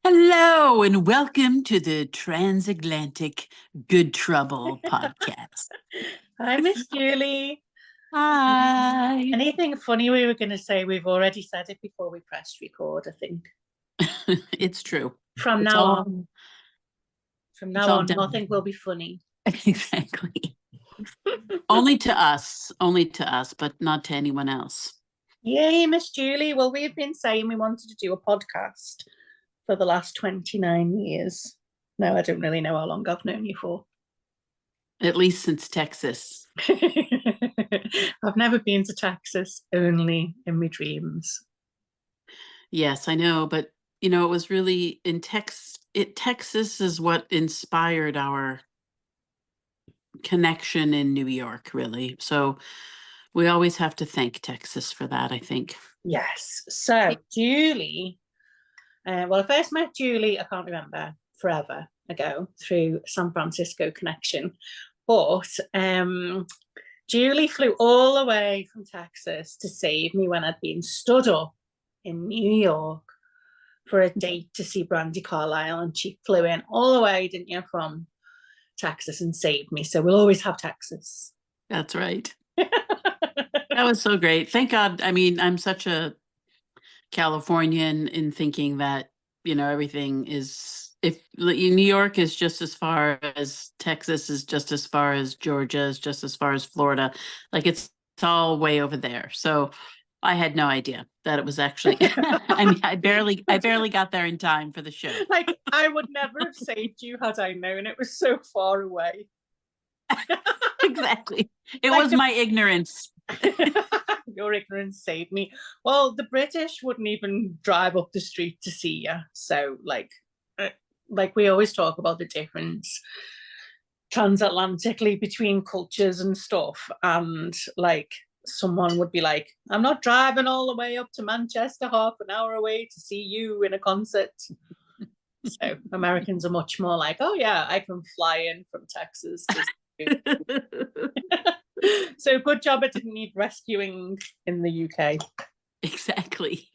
Hello and welcome to the Transatlantic Good Trouble podcast. Hi, Miss Julie. Hi. Anything funny we were going to say? We've already said it before we pressed record, I think. It's true. From It's now all, on, done. nothing will be funny. Exactly. Only to us, but not to anyone else. Yay, Miss Julie. Well, we've been saying we wanted to do a podcast for the last 29 years. No, I don't really know how long I've known you for. At least since Texas. I've never been to Texas, only in my dreams. Yes, I know, but it was really in Texas is what inspired our connection in New York, really. So we always have to thank Texas for that, I think. Yes. So Julie, well, I first met Julie, I can't remember, forever ago through San Francisco connection. But Julie flew all the way from Texas to save me when I'd been stood up in New York for a date to see Brandy Carlisle. And she flew in all the way, didn't you, from Texas and saved me. So we'll always have Texas. That's right. That was so great. Thank God. I mean, I'm such a Californian in thinking that, everything is, if New York is just as far as Texas is just as far as Georgia is just as far as Florida, like it's all way over there. So I had no idea that it was actually, I mean, I barely got there in time for the show. Like, I would never have saved you had I known it was so far away. Exactly. It was my ignorance. Your ignorance saved me. Well, the British wouldn't even drive up the street to see you. So, like we always talk about the difference transatlantically between cultures and stuff. And like someone would be like, I'm not driving all the way up to Manchester, half an hour away to see you in a concert. So Americans are much more like, oh yeah, I can fly in from Texas to So good job I didn't need rescuing in the UK. Exactly.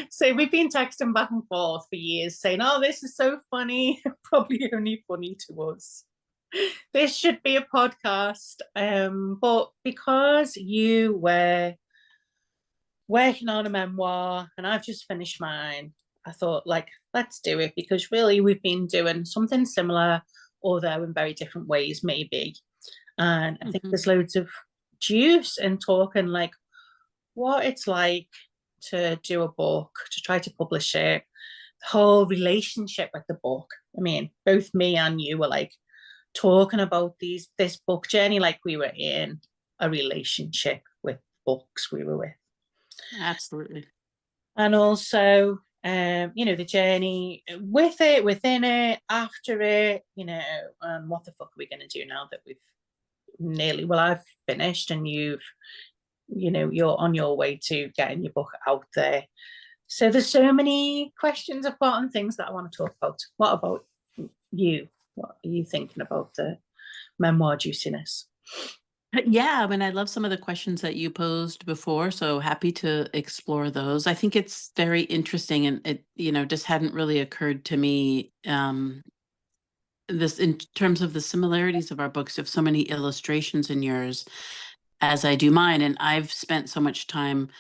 So we've been texting back and forth for years saying, oh, this is so funny. Probably only funny to us. This should be a podcast. But because you were working on a memoir and I've just finished mine, I thought, like, let's do it, because really we've been doing something similar, although in very different ways, maybe. And I think there's loads of juice in talking like what it's like to do a book, to try to publish it, the whole relationship with the book. I mean, both me and you were like talking about this book journey like we were in a relationship with books we were with. Absolutely. And also, the journey with it, within it, after it, and what the fuck are we going to do now that I've finished and you're on your way to getting your book out there. So there's so many questions I've got and things that I want to talk about. What about you? What are you thinking about the memoir juiciness? Yeah, I mean, I love some of the questions that you posed before, so happy to explore those. I think it's very interesting, and it, just hadn't really occurred to me this in terms of the similarities of our books. You have so many illustrations in yours, as I do mine, and I've spent so much time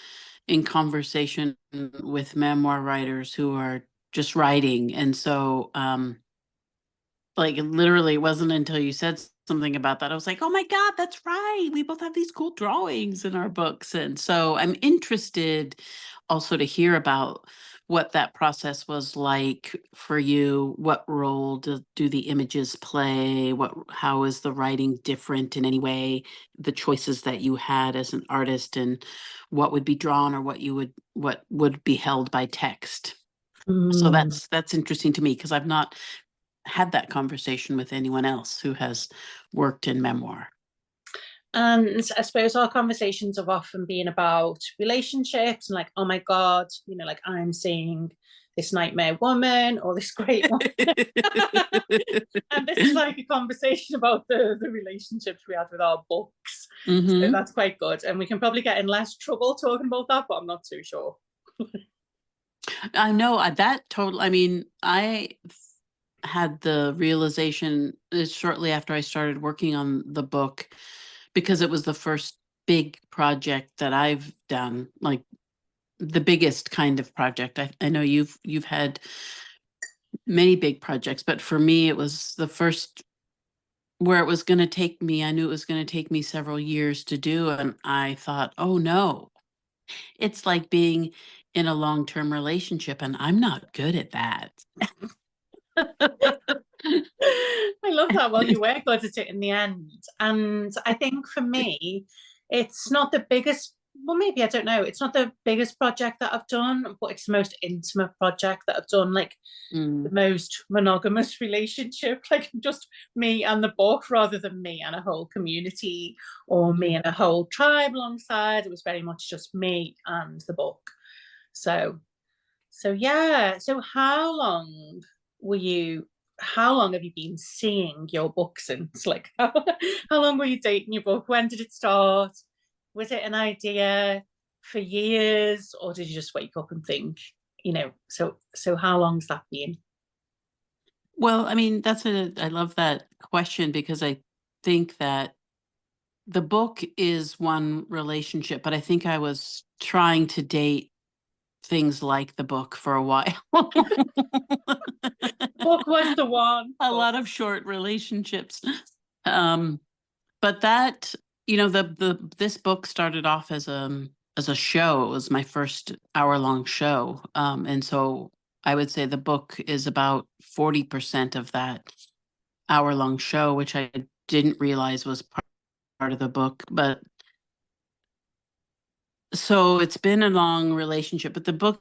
in conversation with memoir writers who are just writing, and so like literally it wasn't until you said something about that I was like, oh my God, that's right, we both have these cool drawings in our books. And so I'm interested also to hear about what that process was like for you. What role do the images play? How is the writing different in any way? The choices that you had as an artist, and what would be drawn or what would be held by text. So that's interesting to me, because I've not had that conversation with anyone else who has worked in memoir. And I suppose our conversations have often been about relationships and like, oh my God, like I'm seeing this nightmare woman or this great one. And this is like a conversation about the relationships we had with our books. So that's quite good. And we can probably get in less trouble talking about that, but I'm not too sure. I know that total. I mean, had the realization shortly after I started working on the book because it was the first big project that I've done, like the biggest kind of project. I know you've had many big projects, but for me, it was the first where it was going to take me. I knew it was going to take me several years to do, and I thought, oh no, it's like being in a long-term relationship, and I'm not good at that. I love that. Well, you were good at it in the end. And I think for me, it's not the biggest, well, maybe I don't know. It's not the biggest project that I've done, but it's the most intimate project that I've done. Like the Mm, most monogamous relationship, like just me and the book rather than me and a whole community or me mm. and a whole tribe alongside. It was very much just me and the book. So, so yeah. So were you, how long have you been seeing your book since? Like, how long were you dating your book? When did it start? Was it an idea for years, or did you just wake up and think, so how long's that been? Well, I mean, I love that question because I think that the book is one relationship, but I think I was trying to date things like the book for a while. Book was the one. A But lot of short relationships. Um, but that, this book started off as a show. It was my first hour-long show. And so I would say the book is about 40% of that hour-long show, which I didn't realize was part of the book. But so it's been a long relationship, but the book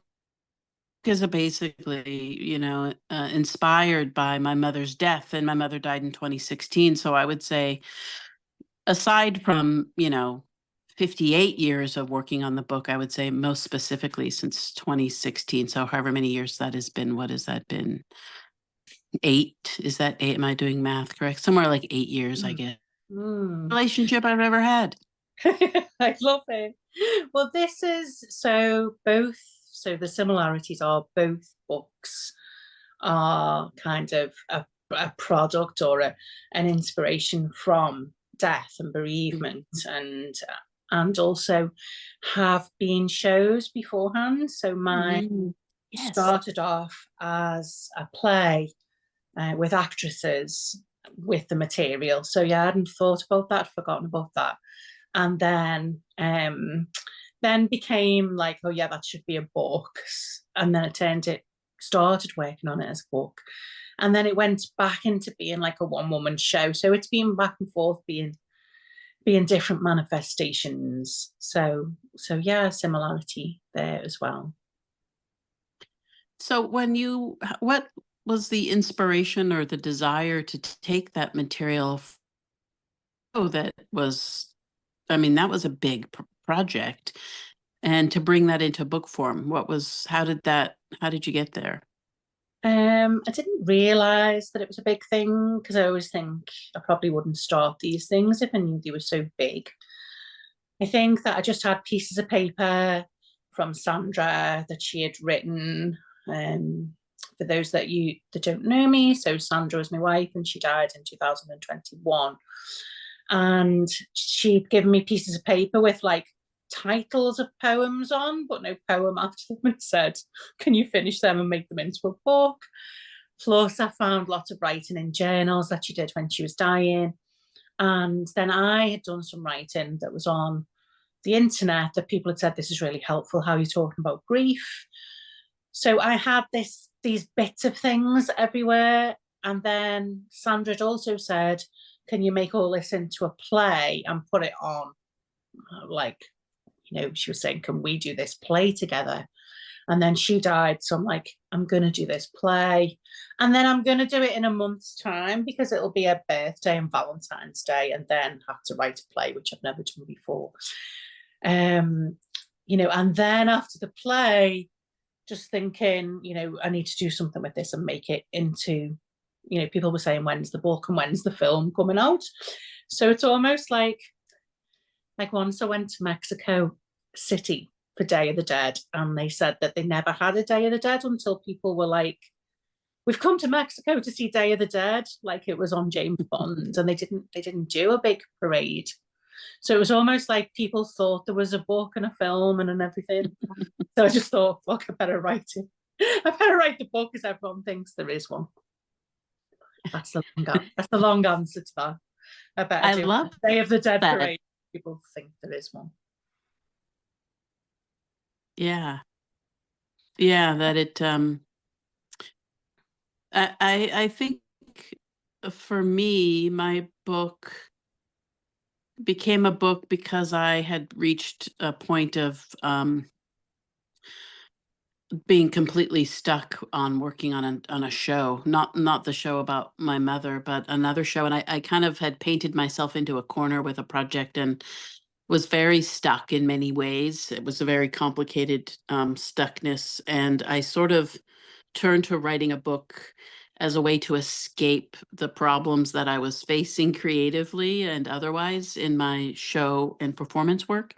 is basically, inspired by my mother's death, and my mother died in 2016. So I would say, aside from, 58 years of working on the book, I would say most specifically since 2016. So however many years that has been, what has that been? 8? Is that 8? Am I doing math correct? Somewhere like 8 years, I mm, guess. mm. Relationship I've ever had. I love it. Well, this is so both, so the similarities are both books are kind of a product or an inspiration from death and bereavement, and also have been shows beforehand. So mine Mhm. Yes. started off as a play with actresses with the material. So yeah, I hadn't thought about that, forgotten about that. And then became like, oh yeah, that should be a book. And then it started working on it as a book. And then it went back into being like a one-woman show. So it's been back and forth being different manifestations. So yeah, similarity there as well. So what was the inspiration or the desire to take that material? Oh, that was, I mean, that was a big project. And to bring that into book form, how did you get there? I didn't realize that it was a big thing because I always think I probably wouldn't start these things if I knew they were so big. I think that I just had pieces of paper from Sandra that she had written. For those that don't know me, so Sandra was my wife and she died in 2021. And she'd given me pieces of paper with like titles of poems on, but no poem after them, and said, "Can you finish them and make them into a book?" Plus, I found lots of writing in journals that she did when she was dying. And then I had done some writing that was on the internet that people had said, "This is really helpful. How you're talking about grief." So I had these bits of things everywhere. And then Sandra had also said, "Can you make all this into a play and put it on?" Like, she was saying, "Can we do this play together?" And then she died. So I'm like, I'm going to do this play. And then I'm going to do it in a month's time because it'll be a birthday and Valentine's Day, and then have to write a play, which I've never done before. Um, and then after the play, just thinking, I need to do something with this and make it into, people were saying, when's the book and when's the film coming out? So it's almost like once I went to Mexico City for Day of the Dead, and they said that they never had a Day of the Dead until people were like, "We've come to Mexico to see Day of the Dead," like it was on James Bond, and they didn't do a big parade. So it was almost like people thought there was a book and a film and everything. So I just thought, fuck, I better write it. I better write the book because everyone thinks there is one. That's the long answer to that. I I better do love Day of the Dead that. parade. People think there is one. Yeah. Yeah, that it I think for me, my book became a book because I had reached a point of being completely stuck on working on a show, not the show about my mother, but another show. And I kind of had painted myself into a corner with a project and was very stuck in many ways. It was a very complicated stuckness. And I sort of turned to writing a book as a way to escape the problems that I was facing creatively and otherwise in my show and performance work.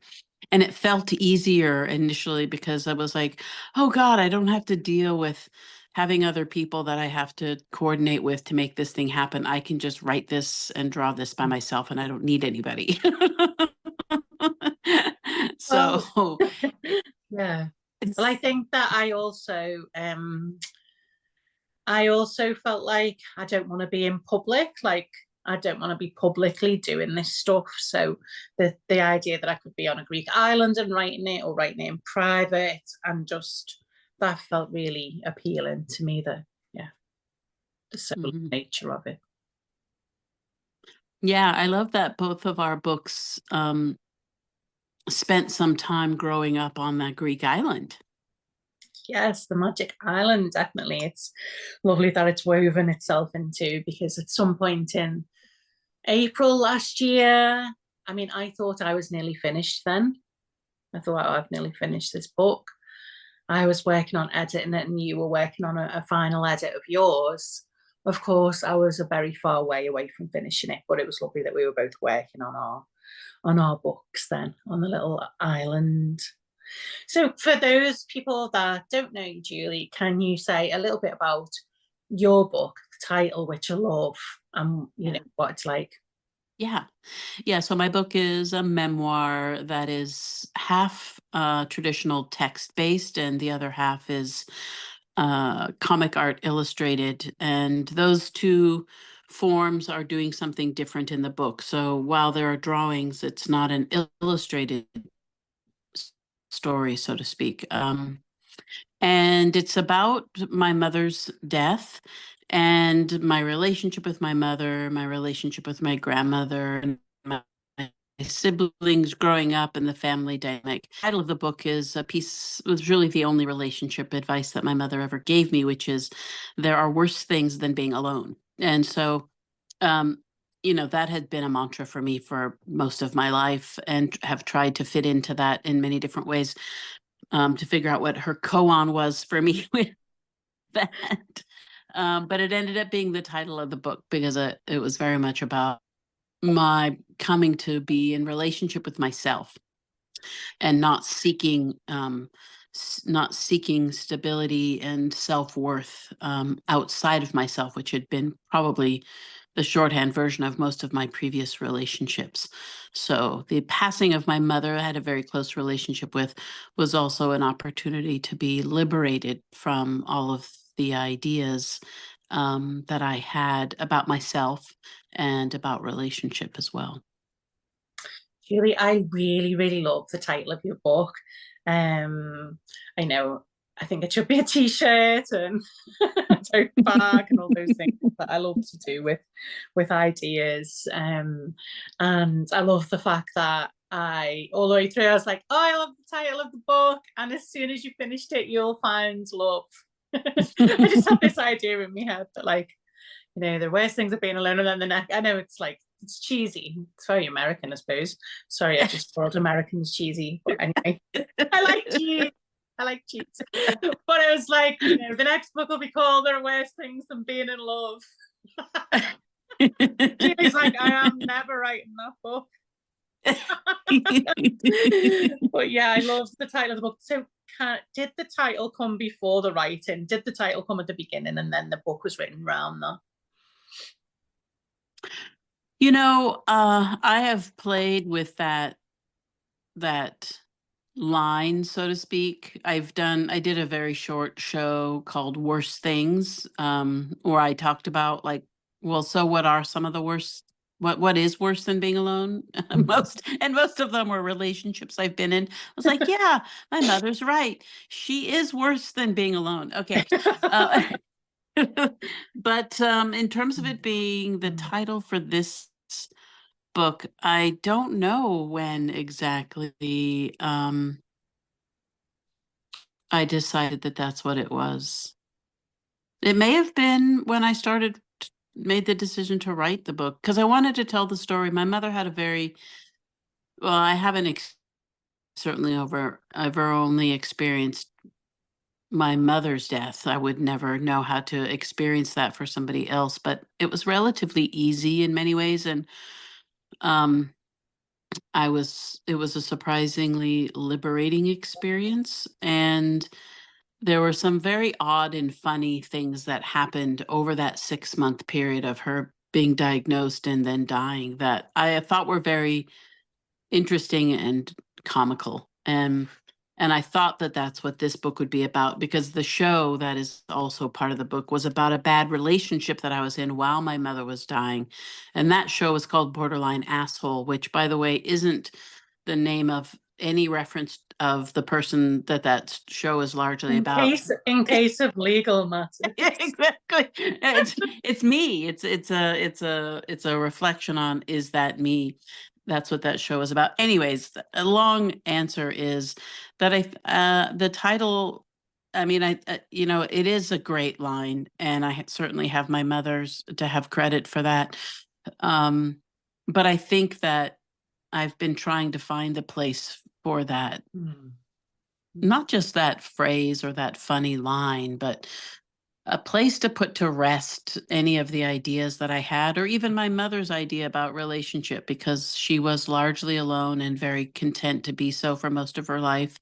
And it felt easier initially because I was like, oh God, I don't have to deal with having other people that I have to coordinate with to make this thing happen. I can just write this and draw this by myself and I don't need anybody. Well, So yeah. Well, I it's, think that I also felt like I don't want to be in public. Like I don't want to be publicly doing this stuff. So the idea that I could be on a Greek island and writing it, or writing it in private, and just that felt really appealing to me. Yeah, the solo mhm. nature of it. Yeah, I love that both of our books spent some time growing up on that Greek island. Yes, the Magic Island, definitely. It's lovely that it's woven itself into, because at some point in April last year, I mean, I thought I was nearly finished then. I thought, oh, I've nearly finished this book. I was working on editing it, and you were working on a final edit of yours. Of course, I was a very far way away from finishing it, but it was lovely that we were both working on our books then on the little island. So, for those people that don't know you, Julie, can you say a little bit about your book, the title, which I love, and Yeah. what it's like? Yeah. Yeah. So my book is a memoir that is half traditional text based, and the other half is comic art illustrated. And those two forms are doing something different in the book. So while there are drawings, it's not an illustrated story, so to speak. And it's about my mother's death and my relationship with my mother, my relationship with my grandmother, and my siblings growing up and the family dynamic. The title of the book is a piece, was really the only relationship advice that my mother ever gave me, which is there are worse things than being alone. And so, um, that had been a mantra for me for most of my life and have tried to fit into that in many different ways, to figure out what her koan was for me with that. But it ended up being the title of the book because it was very much about my coming to be in relationship with myself and not seeking stability and self-worth outside of myself, which had been probably the shorthand version of most of my previous relationships. So the passing of my mother I had a very close relationship with was also an opportunity to be liberated from all of the ideas that I had about myself and about relationship as well. Julie, I really, really love the title of your book. I know, I think it should be a t-shirt and a tote bag and all those things that I love to do with ideas. And I love the fact that all the way through, I was like, oh, I love the title of the book. And as soon as you finished it, you'll find love. I just have this idea in my head that, like, the worst things are being alone, and then the next. I know it's like, it's cheesy. It's very American, I suppose. Sorry, I just called Americans cheesy. But anyway, I like cheese. I like cheese. But it was like, the next book will be called There Are Worse Things Than Being in Love. Julie's like, I am never writing that book. But yeah, I love the title of the book. So did the title come before the writing? Did the title come at the beginning and then the book was written around that? I have played with that line, so to speak. I did a very short show called Worst Things, where I talked about like, well, so what are some of the worst what is worse than being alone? Most of them were relationships I've been in. I was like, yeah, my mother's right. She is worse than being alone. Okay. Uh, but in terms of it being the title for this book, I don't know when exactly I decided that that's what it was. It may have been when I made the decision to write the book because I wanted to tell the story. My mother had a very, well, I haven't certainly ever only experienced my mother's death. I would never know how to experience that for somebody else, but it was relatively easy in many ways. And um, it was a surprisingly liberating experience. And there were some very odd and funny things that happened over that 6-month period of her being diagnosed and then dying that I thought were very interesting and comical. And I thought that that's what this book would be about because the show that is also part of the book was about a bad relationship that I was in while my mother was dying. And that show was called Borderline Asshole, which, by the way, isn't the name of any reference of the person that show is largely about. In case of legal matters. Yeah, exactly. It's me. It's a reflection on, is that me? That's what that show is about. Anyways, a long answer is that the title, I mean, it is a great line, and I certainly have my mother's to have credit for that. But I think that I've been trying to find a place for that. Not just that phrase or that funny line, but a place to put to rest any of the ideas that I had, or even my mother's idea about relationship, because she was largely alone and very content to be so for most of her life,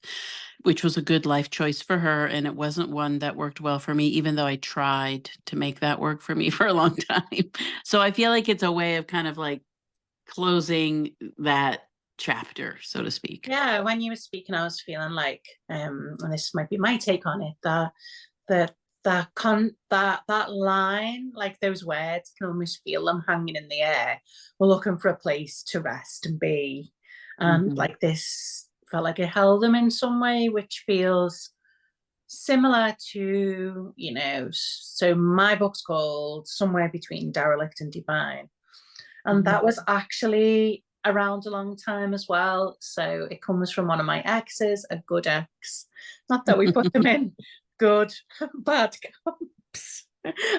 which was a good life choice for her. And it wasn't one that worked well for me, even though I tried to make that work for me for a long time. So I feel like it's a way of kind of like closing that chapter, so to speak. Yeah, when you were speaking, I was feeling like, and this might be my take on it, that that line, like those words, can almost feel them hanging in the air. We're looking for a place to rest and be, and like this felt like it held them in some way, which feels similar to, so my book's called Somewhere Between Derelict and Divine, and that was actually around a long time as well. So it comes from one of my exes, a good ex. Not that we put them in good, bad camps.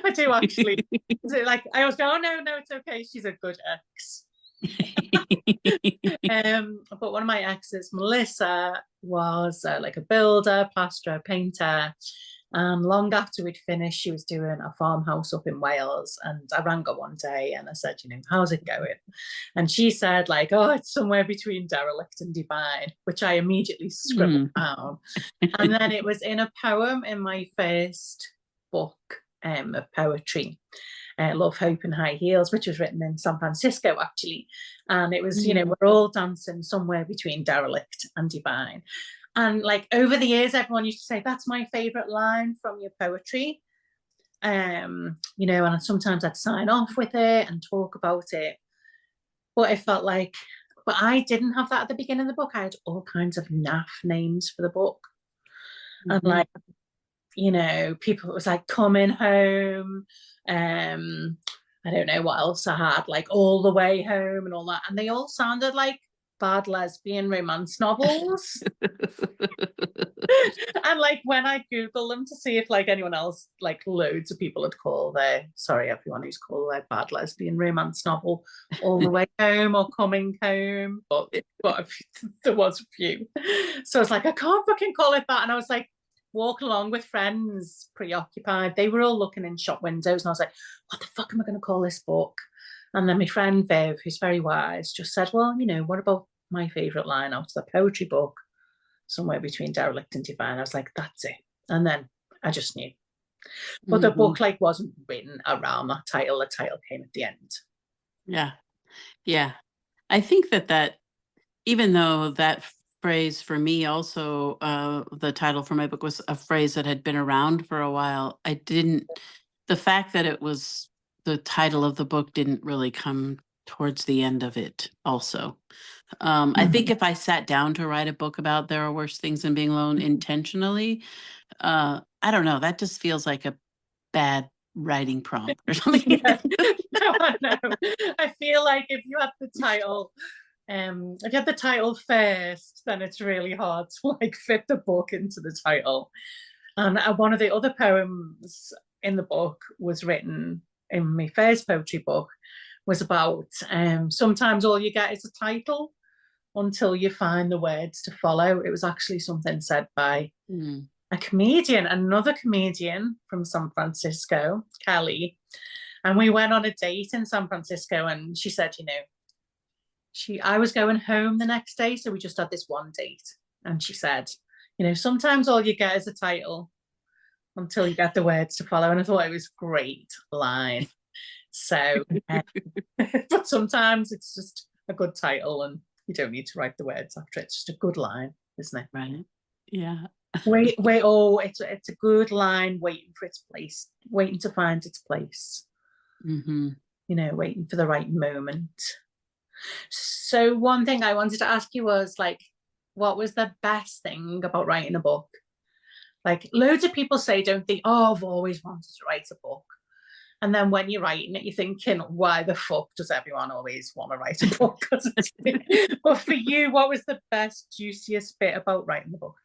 I do actually. Like I always go, oh no, it's okay. She's a good ex. But one of my exes, Melissa, was like a builder, plasterer, painter. And long after we'd finished, she was doing a farmhouse up in Wales. And I rang her one day and I said, how's it going? And she said, like, oh, it's somewhere between derelict and divine, which I immediately scribbled down. And then it was in a poem in my first book of poetry, Love, Hope and High Heels, which was written in San Francisco, actually. And it was, we're all dancing somewhere between derelict and divine. And like over the years, everyone used to say, that's my favorite line from your poetry. And sometimes I'd sign off with it and talk about it. But it felt like, but I didn't have that at the beginning of the book. I had all kinds of naff names for the book. And like, people, it was like coming home. I don't know what else I had, like all the way home and all that. And they all sounded like bad lesbian romance novels. And like when I Google them to see if like anyone else, like loads of people had called everyone who's called their bad lesbian romance novel All the Way Home or Coming Home, but there was a few. So I was like, I can't fucking call it that. And I was like, walking along with friends, preoccupied. They were all looking in shop windows, and I was like, what the fuck am I going to call this book? And then my friend Viv, who's very wise, just said, well, what about my favorite line out of the poetry book, somewhere between Derelict and Divine. I was like, that's it. And then I just knew. But the Hmm. book like wasn't written around that title. The title came at the end. Yeah. Yeah. I think that even though that phrase for me also, the title for my book was a phrase that had been around for a while, the fact that it was the title of the book didn't really come towards the end of it also. I think if I sat down to write a book about There Are Worse Things Than Being Alone intentionally, I don't know, that just feels like a bad writing prompt or something. Yeah. No, I know. I feel like if you had the title, if you had the title first, then it's really hard to like fit the book into the title. And one of the other poems in the book was written in my first poetry book, was about sometimes all you get is a title until you find the words to follow. It was actually something said by Mm. a comedian, another comedian from San Francisco, Kelly. And we went on a date in San Francisco, and she said, I was going home the next day, so we just had this one date. And she said, sometimes all you get is a title until you get the words to follow. And I thought it was a great line. So, but sometimes it's just a good title and you don't need to write the words after it. It's just a good line, isn't it? Right. Yeah. It's a good line waiting for its place, waiting to find its place, Hmm. waiting for the right moment. So one thing I wanted to ask you was like, what was the best thing about writing a book? Like loads of people say, don't they? Oh, I've always wanted to write a book. And then when you're writing it, you're thinking, why the fuck does everyone always want to write a book? But for you, what was the best, juiciest bit about writing the book?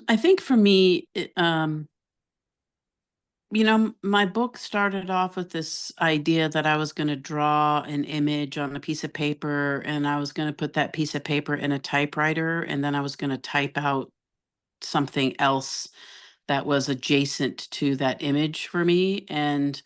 I think for me, my book started off with this idea that I was going to draw an image on a piece of paper and I was going to put that piece of paper in a typewriter and then I was going to type out something else that was adjacent to that image for me. And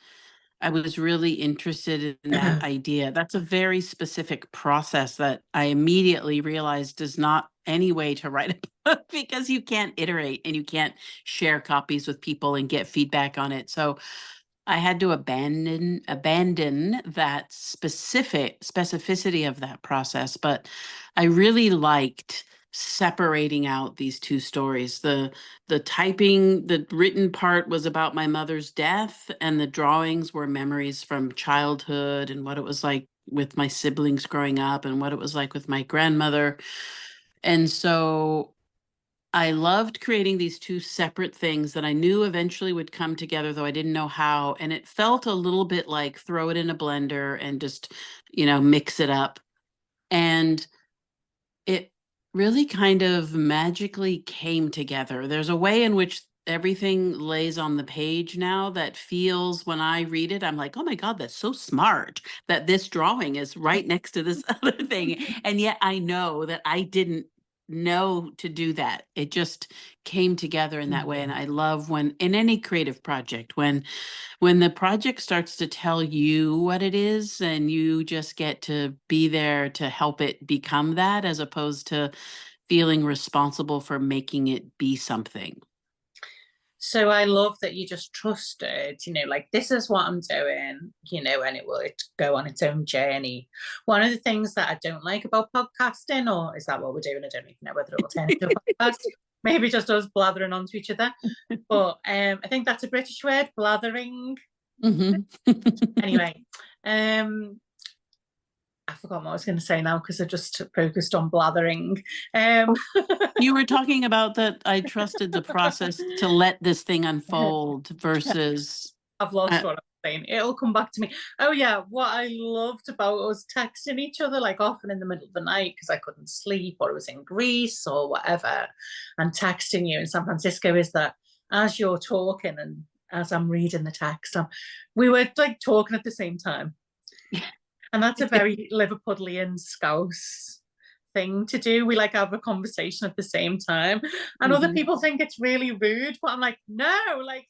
I was really interested in that idea. That's a very specific process that I immediately realized is not any way to write a book because you can't iterate and you can't share copies with people and get feedback on it. So I had to abandon that specificity of that process, but I really liked separating out these two stories. The written part was about my mother's death, and the drawings were memories from childhood and what it was like with my siblings growing up and what it was like with my grandmother. And so I loved creating these two separate things that I knew eventually would come together, though I didn't know how. And it felt a little bit like throw it in a blender and just, mix it up. And it really kind of magically came together. There's a way in which everything lays on the page now that feels, when I read it, I'm like, oh my God, that's so smart that this drawing is right next to this other thing. And yet I know that I didn't know to do that. It just came together in that way. And I love when in any creative project, when the project starts to tell you what it is and you just get to be there to help it become that, as opposed to feeling responsible for making it be something. So I love that you just trusted, like this is what I'm doing, and it will go on its own journey. One of the things that I don't like about podcasting, or is that what we're doing? I don't even know whether it will turn into a podcast. Maybe just us blathering onto each other. But I think that's a British word, blathering. Mm-hmm. Anyway, I forgot what I was going to say now because I just focused on blathering. You were talking about that I trusted the process to let this thing unfold versus. I've lost what I'm saying. It'll come back to me. Oh yeah, what I loved about us texting each other, like often in the middle of the night because I couldn't sleep or I was in Greece or whatever, and texting you in San Francisco, is that as you're talking and as I'm reading the text, we were like talking at the same time. And that's a very Liverpudlian Scouse thing to do. We like have a conversation at the same time. And other people think it's really rude, but I'm like, no, like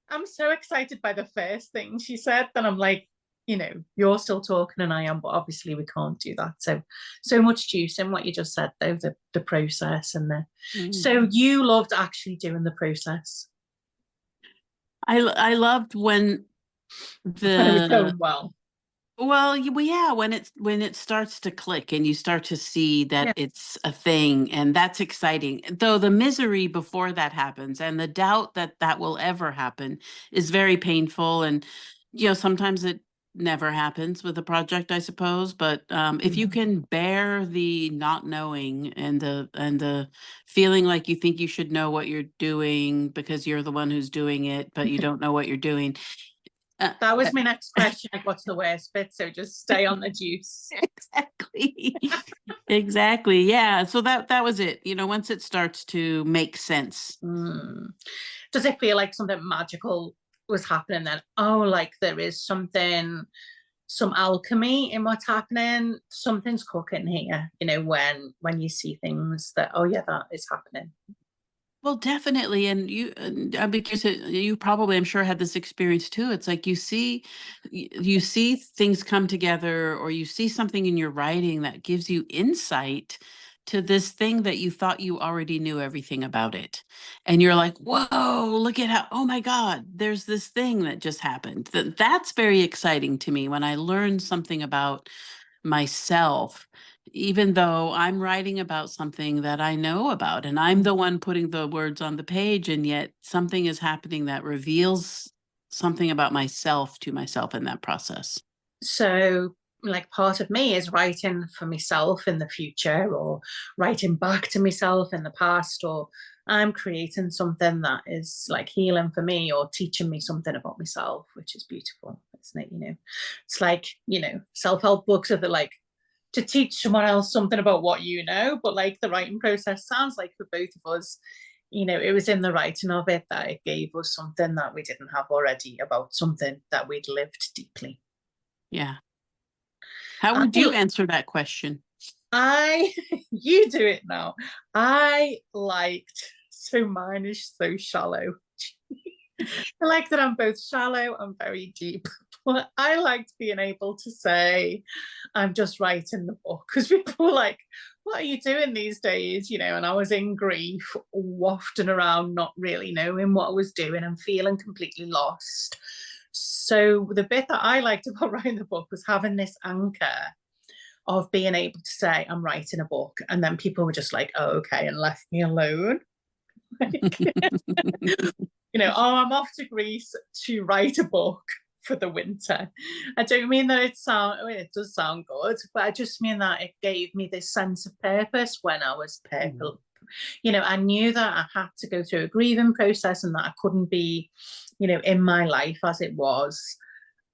I'm so excited by the first thing she said that I'm like, you're still talking and I am, but obviously we can't do that. So much juice in what you just said, though, the process and the. Mm. So you loved actually doing the process I loved when when it was the going well. well, yeah, when it starts to click and you start to see that Yeah. it's a thing, and that's exciting. Though the misery before that happens and the doubt that that will ever happen is very painful, and sometimes it never happens with a project, I suppose. But if you Mhm. can bear the not knowing and the feeling like you think you should know what you're doing because you're the one who's doing it, but you don't know what you're doing. Uh, That was my next question. Like, what's the worst bit? So just stay on the juice. Exactly. Exactly. Yeah. So that was it. Once it starts to make sense. Mm. Does it feel like something magical was happening then? Oh, like there is some alchemy in what's happening. Something's cooking here, when you see things that, oh yeah, that is happening. Well, definitely. And because you probably, I'm sure, had this experience too. It's like you see things come together, or you see something in your writing that gives you insight to this thing that you thought you already knew everything about it. And you're like, whoa, look at how, oh my God, there's this thing that just happened. That's very exciting to me when I learn something about myself, even though I'm writing about something that I know about, and I'm the one putting the words on the page, and yet something is happening that reveals something about myself to myself in that process. So, like, part of me is writing for myself in the future, or writing back to myself in the past, or I'm creating something that is like healing for me or teaching me something about myself, which is beautiful, isn't it? It's like, self-help books are the like to teach someone else something about what you know, but like the writing process sounds like for both of us, it was in the writing of it that it gave us something that we didn't have already about something that we'd lived deeply. Yeah. How would you I, answer that question? I, you do it now. I liked, so mine is so shallow. I like that I'm both shallow and very deep. But I liked being able to say, I'm just writing the book, because people were like, what are you doing these days? And I was in grief, wafting around, not really knowing what I was doing and feeling completely lost. So the bit that I liked about writing the book was having this anchor of being able to say, I'm writing a book. And then people were just like, oh, okay, and left me alone. Like, oh, I'm off to Greece to write a book for the winter. I don't mean that it does sound good, but I just mean that it gave me this sense of purpose when I was purple. I knew that I had to go through a grieving process and that I couldn't be, in my life as it was.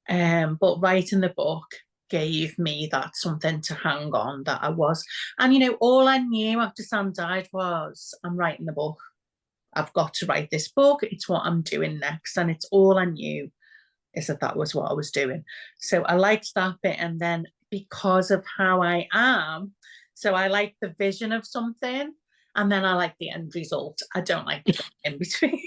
But writing the book gave me that something to hang on that I was. And, all I knew after Sam died was, I'm writing the book. I've got to write this book. It's what I'm doing next. And it's all I knew is that was what I was doing. So I liked that bit. And then because of how I am, so I like the vision of something, and then I like the end result. I don't like the in between.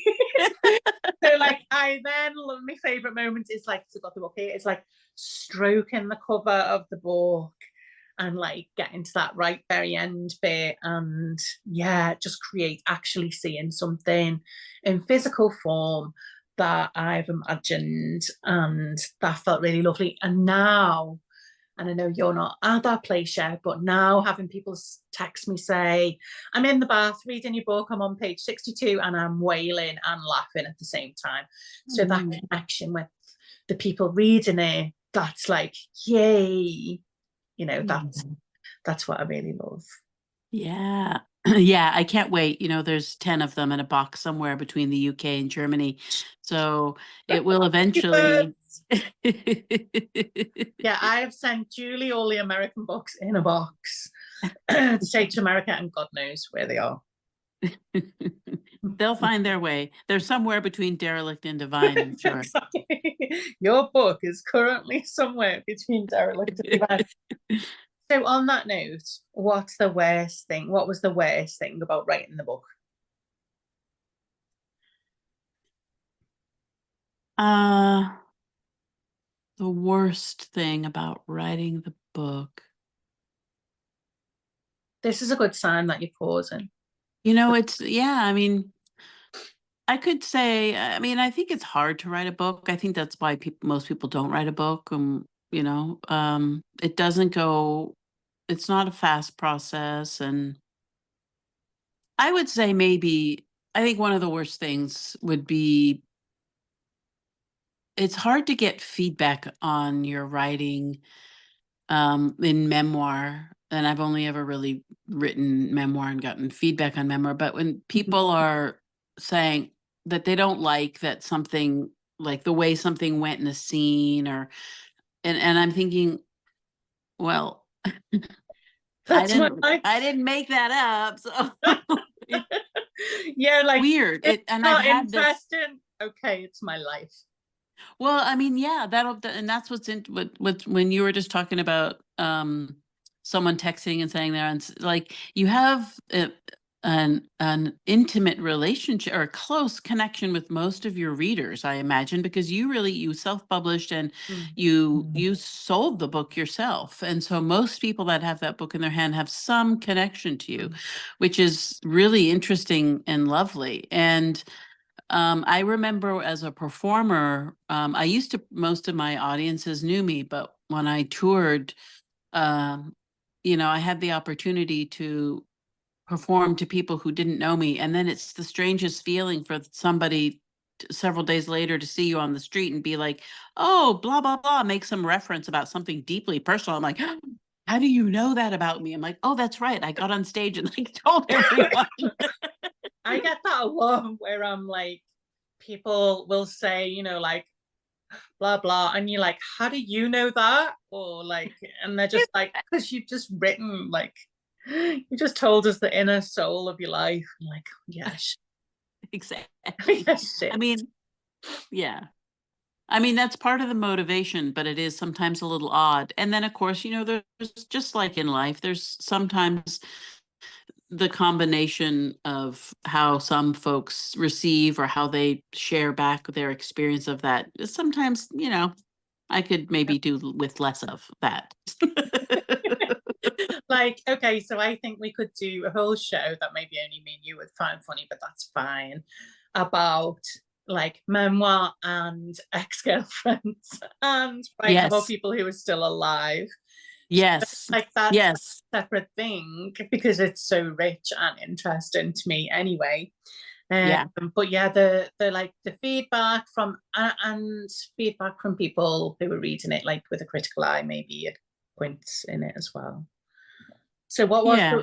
So like I then love my favorite moment is like, I've got the book here, it's like stroking the cover of the book and like getting to that right very end bit, and yeah, just create actually seeing something in physical form that I've imagined, and that felt really lovely. And now, and I know you're not at that place yet, but now having people text me say, I'm in the bath reading your book, I'm on page 62, and I'm wailing and laughing at the same time. So that connection with the people reading it, that's like, yay, that's what I really love. Yeah. Yeah, I can't wait. There's 10 of them in a box somewhere between the UK and Germany. So it will eventually. Yeah, I have sent Julie all the American books in a box to take to America, and God knows where they are. They'll find their way. They're somewhere between derelict and divine, I'm sure. Exactly. Your book is currently somewhere between derelict and divine. So on that note, what's the worst thing? What was the worst thing about writing the book? Uh The worst thing about writing the book. This is a good sign that you're pausing. It's yeah, I mean, I could say, I mean, I think it's hard to write a book. I think that's why most people don't write a book. It doesn't go, it's not a fast process. And I would say maybe, I think one of the worst things would be it's hard to get feedback on your writing in memoir. And I've only ever really written memoir and gotten feedback on memoir. But when people are saying that they don't like that something, like the way something went in a scene, and I'm thinking, well, I That's my didn't life. I didn't make that up. So it's Yeah, like weird. it's And I've not had this. interesting. Okay, it's my life. Well, I mean, yeah, and that's what's in what when you were just talking about someone texting and saying there, and like you have an intimate relationship or a close connection with most of your readers, I imagine, because you self-published and Mm. you sold the book yourself, and so most people that have that book in their hand have some connection to you, which is really interesting and lovely. And I remember as a performer, most of my audiences knew me, but when I toured, um, I had the opportunity to perform to people who didn't know me. And then it's the strangest feeling for somebody several days later to see you on the street and be like, oh, blah, blah, blah, make some reference about something deeply personal. I'm like, how do you know that about me? I'm like, oh, that's right. I got on stage and like told everyone. I get that a lot where I'm like, people will say, like blah blah, and you're like, how do you know that? Or like, and they're just like, because you've just written like, you just told us the inner soul of your life. I'm like, yeah, Exactly. yeah, I shit. mean, yeah. I mean, that's part of the motivation, but it is sometimes a little odd. And then, of course, there's just like in life, there's sometimes the combination of how some folks receive or how they share back their experience of that. Sometimes, I could maybe do with less of that. Like, okay, so I think we could do a whole show that maybe only me and you would find funny, but that's fine, about like memoir and ex-girlfriends and writing about Yes. people who are still alive. Yes. Like that's a Yes. separate thing because it's so rich and interesting to me anyway. Um, Yeah. but yeah, the like the feedback from and feedback from people who were reading it like with a critical eye maybe at points in it as well. So what was Yeah.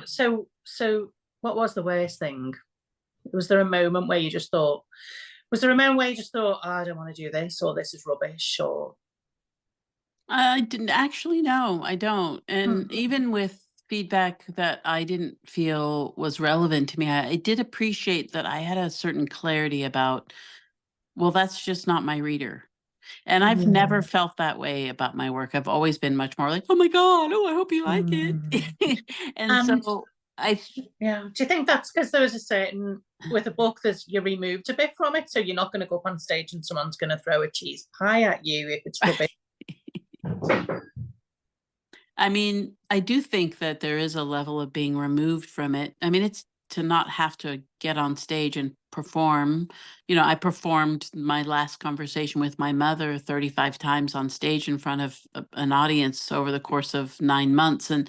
the what was the worst thing? Was there a moment where you just thought? Was there a moment where you just thought, oh, I don't want to do this, or this is rubbish, or I didn't actually know. I don't. And hmm. even with feedback that I didn't feel was relevant to me, I did appreciate that I had a certain clarity about, well, that's just not my reader. And I've Yeah. never felt that way about my work. I've always been much more like, oh my God, oh, I hope you like Mm. it. And And so I, yeah, do you think that's because there was a certain with a book that you're removed a bit from it, so you're not going to go up on stage and someone's going to throw a cheese pie at you if it's rubbish? I mean, I do think that there is a level of being removed from it. I mean, it's to not have to get on stage and perform. I performed my last conversation with my mother 35 times on stage in front of an audience over the course of 9 months. And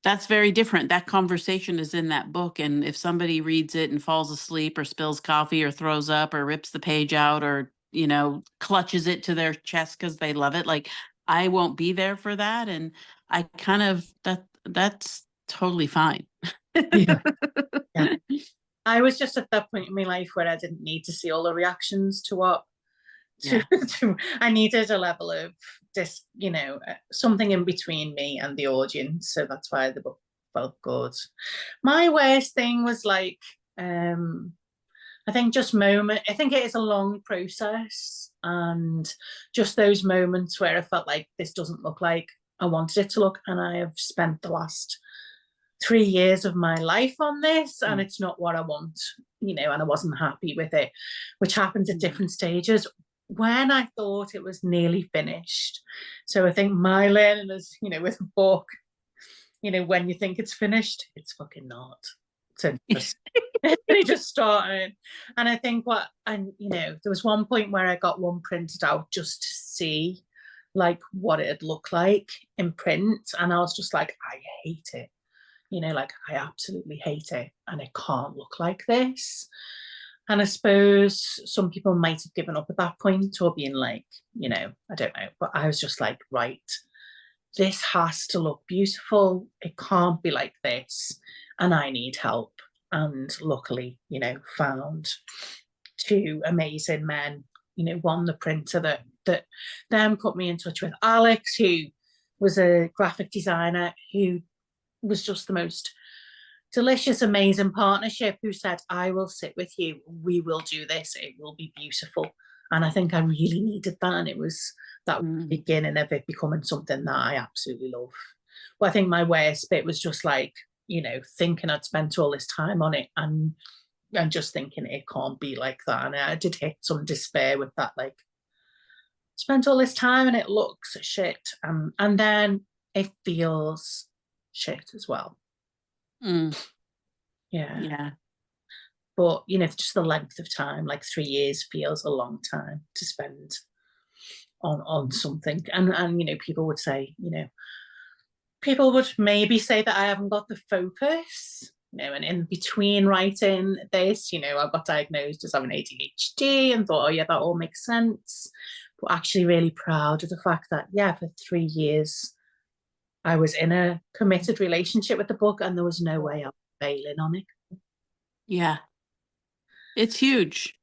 that's very different. That conversation is in that book. And if somebody reads it and falls asleep or spills coffee or throws up or rips the page out or, clutches it to their chest because they love it, like I won't be there for that. And I kind of that's totally fine. Yeah, yeah. I was just at that point in my life where I didn't need to see all the reactions to what to, Yeah. to I needed a level of this, something in between me and the audience. So that's why the book felt good. My worst thing was like, I think just I think it is a long process, and just those moments where I felt like this doesn't look like I wanted it to look, and I have spent the last 3 years of my life on this, and Mm. it's not what I want, and I wasn't happy with it, which happens at Mm. different stages. when I thought it was nearly finished. So I think my learning is, with a book, when you think it's finished, it's fucking not. So just it just started. And I think there was one point where I got one printed out just to see like what it'd look like in print. And I was just like, I hate it. Like I absolutely hate it. And it can't look like this. And I suppose some people might have given up at that point or being like, I don't know. But I was just like, right, this has to look beautiful. It can't be like this. And I need help. And luckily, found two amazing men, one the printer that then put me in touch with Alex, who was a graphic designer who was just the most delicious, amazing partnership, who said, I will sit with you. We will do this. It will be beautiful. And I think I really needed that. And it was that beginning of it becoming something that I absolutely love. But I think my worst bit was just like, thinking I'd spent all this time on it and just thinking it can't be like that. And I did hit some despair with that, like, spent all this time and it looks shit. And then it feels shit as well. Mm. Yeah. Yeah. But, just the length of time, like 3 years feels a long time to spend on something. And people would say, people would maybe say that I haven't got the focus, and in between writing this, I got diagnosed as having ADHD and thought, oh yeah, that all makes sense. But actually really proud of the fact that, yeah, for 3 years, I was in a committed relationship with the book and there was no way I was failing on it. Yeah. It's huge.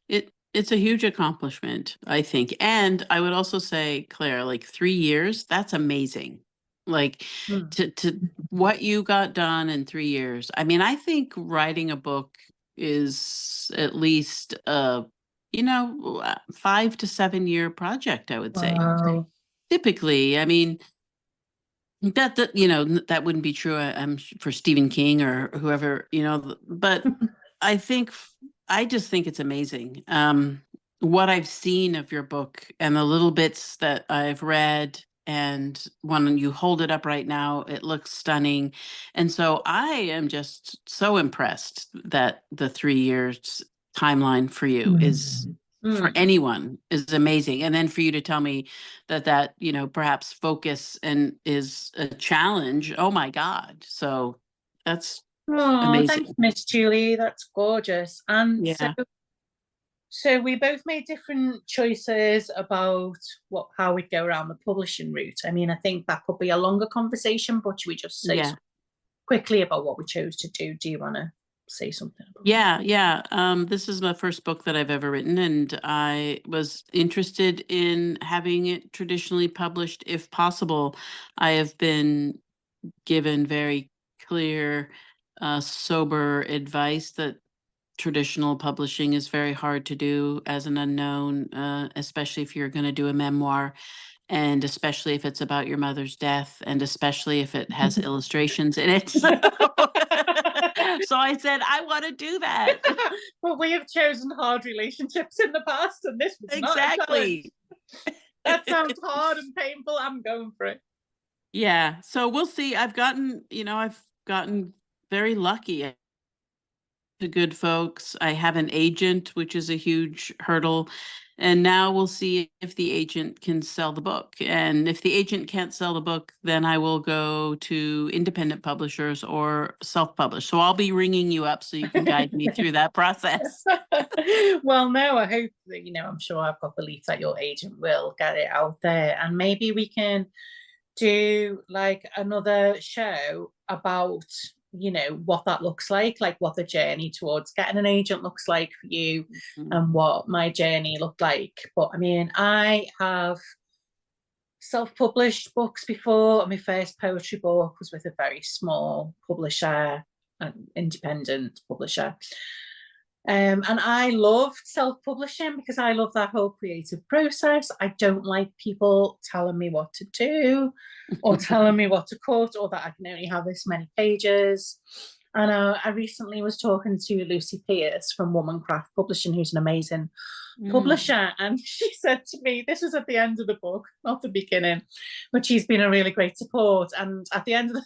It's a huge accomplishment, I think. And I would also say, Claire, like 3 years, that's amazing. Like to what you got done in 3 years. I mean, I think writing a book is at least 5 to 7 year project, I would say. Wow. Typically, I mean, that that wouldn't be true. I'm for Stephen King or whoever, but I think I just think it's amazing. What I've seen of your book and the little bits that I've read, and when you hold it up right now, it looks stunning. And so I am just so impressed that the 3 years timeline for you is for anyone is amazing. And then for you to tell me that perhaps focus and is a challenge. Oh my God. So that's Oh, thank amazing. you, Miss Julie. That's gorgeous. And Yeah. so we both made different choices about how we'd go around the publishing route. I mean, I think that could be a longer conversation, but should we just say quickly about what we chose to do? Do you want to say something about that? Yeah. This is my first book that I've ever written, and I was interested in having it traditionally published if possible. I have been given very clear, sober advice that traditional publishing is very hard to do as an unknown, especially if you're going to do a memoir, and especially if it's about your mother's death, and especially if it has illustrations in it. So I said, I want to do that. Well, we have chosen hard relationships in the past, and this was not a challenge. Exactly. That sounds hard and painful. I'm going for it. Yeah. So we'll see. I've gotten very lucky to good folks. I have an agent, which is a huge hurdle. And now we'll see if the agent can sell the book. And if the agent can't sell the book, then I will go to independent publishers or self-publish. So I'll be ringing you up so you can guide me through that process. Well, no, I hope that, I'm sure I've got belief that your agent will get it out there. And maybe we can do like another show about what that looks like what the journey towards getting an agent looks like for you, and what my journey looked like. But I mean, I have self-published books before. My first poetry book was with a very small publisher, an independent publisher. And I loved self-publishing because I love that whole creative process. I don't like people telling me what to do or telling me what to cut or that I can only have this many pages. And I recently was talking to Lucy Pierce from Womancraft Publishing, who's an amazing Mm. publisher, and she said to me, this was at the end of the book, not the beginning, but she's been a really great support. And at the end of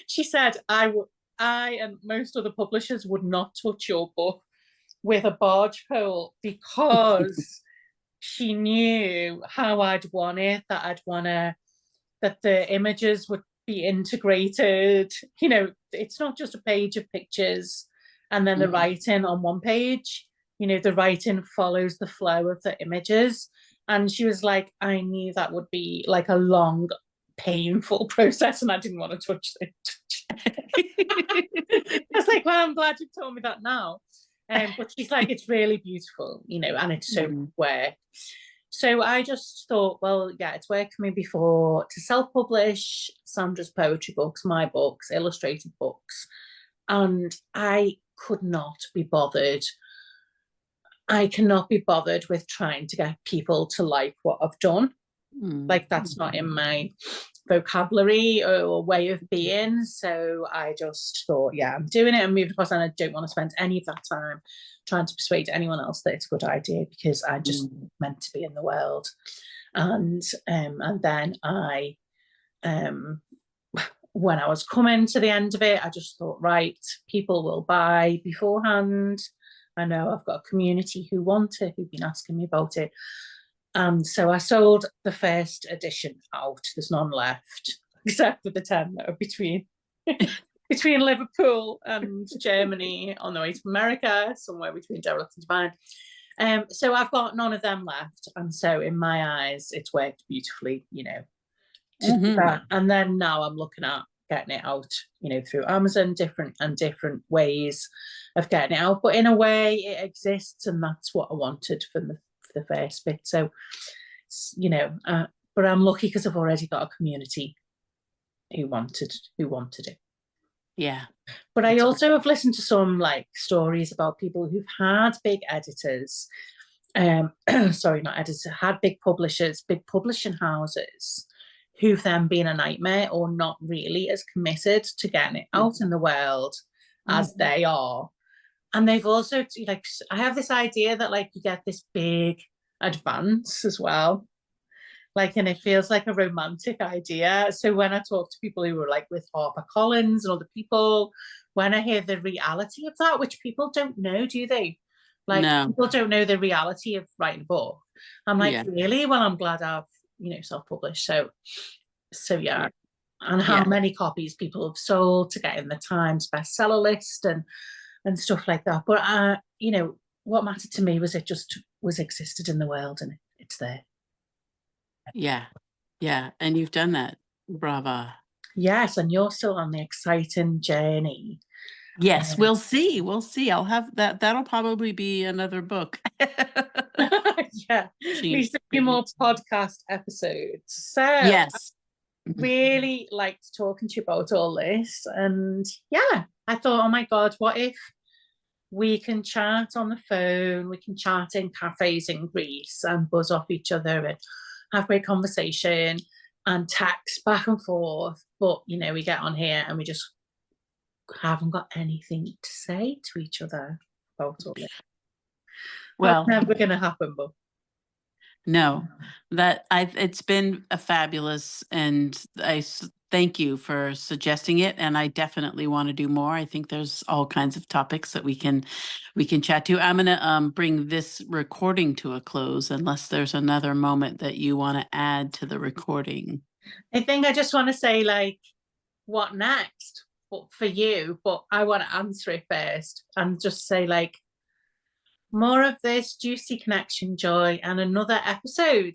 she said, I and most other publishers would not touch your book with a barge pole, because she knew how I'd want it, that I'd want to, that the images would be integrated. You know, it's not just a page of pictures and then the writing on one page. You know, the writing follows the flow of the images. And she was like, I knew that would be like a long, painful process, and I didn't want to touch it. I was like, well, I'm glad you've told me that now. But she's like, it's really beautiful, you know, and it's so work. So I just thought, well, yeah, it's worked for me before to self-publish Sandra's poetry books, my books, illustrated books. And I could not be bothered. I cannot be bothered with trying to get people to like what I've done. Like, that's not in my vocabulary or way of being. So I just thought, yeah, I'm doing it and moving across, and I don't want to spend any of that time trying to persuade anyone else that it's a good idea, because I just meant to be in the world. And then I when I was coming to the end of it, I just thought, right, people will buy beforehand. I know I've got a community who want it, who've been asking me about it. So I sold the first edition out. There's none left, except for the 10 that are between Liverpool and Germany on the way to America, somewhere between Derelict and Divine. So I've got none of them left. And so in my eyes, it's worked beautifully, you know, to do that. And then now I'm looking at getting it out, you know, through Amazon, different ways of getting it out. But in a way, it exists, and that's what I wanted from the first bit. So, you know, but I'm lucky because I've already got a community who wanted it. Yeah. But I also have listened to some like stories about people who've had big editors, sorry, not editors, had big publishers, big publishing houses, who've then been a nightmare or not really as committed to getting it out in the world as they are. And they've also, like, I have this idea that like you get this big advance as well. Like, and it feels like a romantic idea. So when I talk to people who were like with HarperCollins and other people, when I hear the reality of that, which people don't know, do they? Like, No. people don't know the reality of writing a book. I'm like, really? Well, I'm glad I've, you know, self-published. So yeah. And how many copies people have sold to get in the Times bestseller list and stuff like that. But you know, what mattered to me was it just was existed in the world, and it's there. Yeah. And you've done that. Brava. Yes, and you're still on the exciting journey. Yes, we'll see. I'll have that. That'll probably be another book. Yeah, we do more podcast episodes. So yes, really liked talking to you about all this. And yeah, I thought, oh my God, what if we can chat on the phone, we can chat in cafes in Greece and buzz off each other and have great conversation and text back and forth. But, you know, we get on here and we just haven't got anything to say to each other about all this. Well, that's never going to happen, but no, it's been a fabulous, and I thank you for suggesting it, and I definitely want to do more. I think there's all kinds of topics that we can chat to. I'm gonna bring this recording to a close unless there's another moment that you want to add to the recording. I think I just want to say, like, what next for you, but I want to answer it first and just say, like, more of this juicy connection, Joy, and another episode